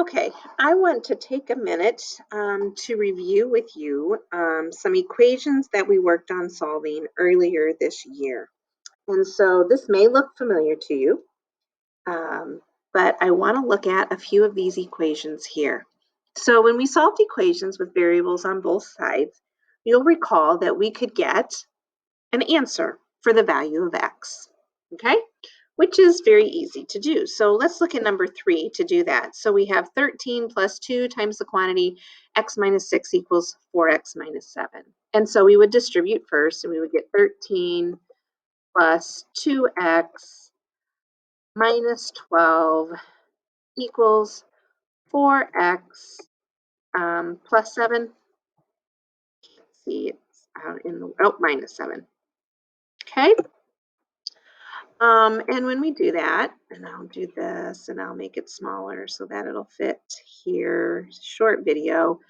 Okay, I want to take a minute to review with you some equations that we worked on solving earlier this year. And so this may look familiar to you, but I want to look at a few of these equations here. So when we solved equations with variables on both sides, you'll recall that we could get an answer for the value of x, okay? Which is very easy to do. So let's look at number 3 to do that. So we have 13 plus 2 times the quantity x minus 6 equals 4x minus 7. And so we would distribute first, and we would get 13 plus 2x minus 12 equals 4x plus 7. Let's see, it's out in the, minus 7. Okay. And when we do that, and I'll do this and I'll make it smaller so that it'll fit here, short video,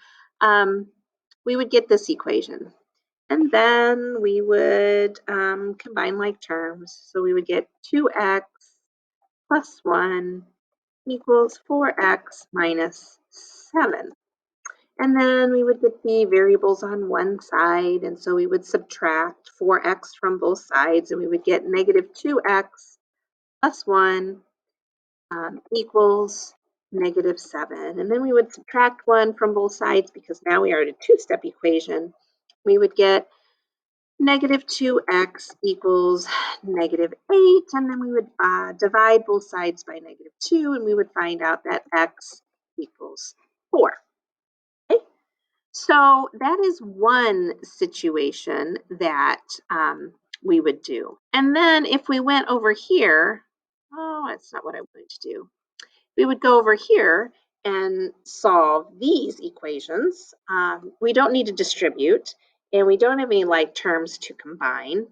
we would get this equation. And then we would combine like terms. So we would get 2x plus 1 equals 4x minus 7. And then we would get the variables on one side, and so we would subtract 4x from both sides, and we would get negative 2x plus 1 equals negative 7. And then we would subtract 1 from both sides because now we are at a two-step equation. We would get negative 2x equals negative 8, and then we would divide both sides by negative 2, and we would find out that x equals 4. Okay? So that is one situation that we would do. And then if we went over here, oh, that's not what I wanted to do. We would go over here and solve these equations. We don't need to distribute, and we don't have any like terms to combine.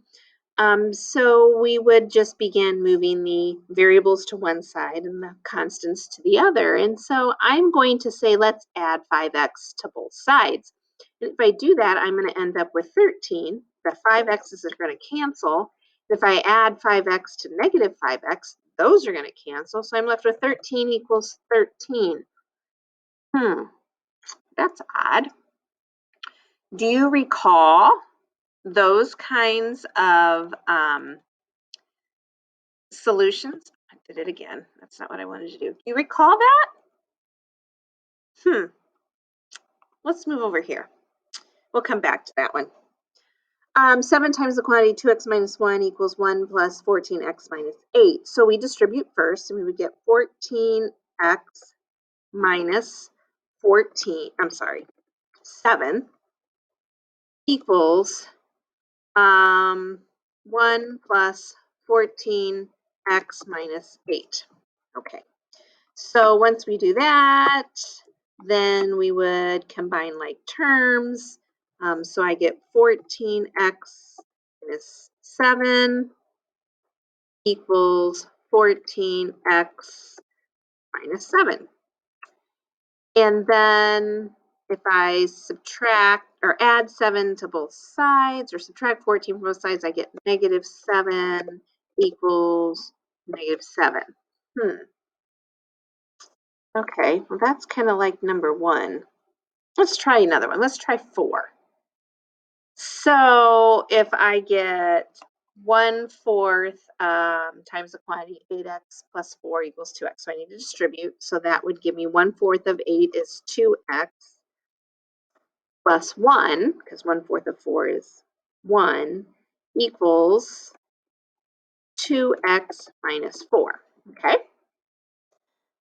So we would just begin moving the variables to one side and the constants to the other. And so I'm going to say, let's add 5x to both sides. And if I do that, I'm going to end up with 13. The 5x's are going to cancel. If I add 5x to negative 5x, those are going to cancel. So I'm left with 13 equals 13. That's odd. Do you recall those kinds of solutions? I did it again. That's not what I wanted to do. Do you recall that? Let's move over here. We'll come back to that one. 7 times the quantity 2x minus 1 equals 1 plus 14x minus 8. So we distribute first, and we would get 14x minus 7 equals 1 plus 14x minus 8. Okay. So once we do that, then we would combine like terms. So I get 14x minus 7 equals 14x minus 7. And then if I subtract or add 7 to both sides or subtract 14 from both sides, I get negative 7 equals negative 7. Okay, well, that's kind of like number 1. Let's try another one. Let's try 4. So if I get 1/4 times the quantity 8x plus 4 equals 2x. So I need to distribute. So that would give me 1/4 of 8 is 2x plus 1, because 1/4 of 4 is 1, equals 2x minus 4. Okay?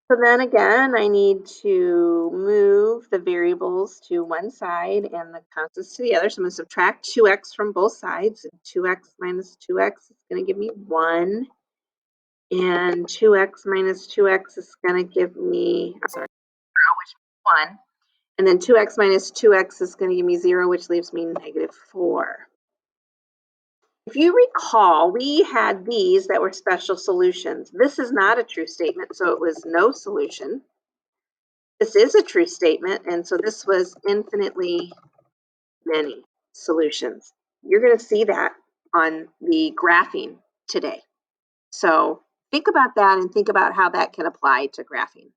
So then again, I need to move the variables to one side and the constants to the other. So I'm going to subtract 2x from both sides. And 2x minus 2x is going to give me 1. And 2x minus 2x is going to give me, 0, which is 1. And then 2x minus 2x is going to give me 0, which leaves me negative 4. If you recall, we had these that were special solutions. This is not a true statement, so it was no solution. This is a true statement, and so this was infinitely many solutions. You're going to see that on the graphing today. So think about that and think about how that can apply to graphing.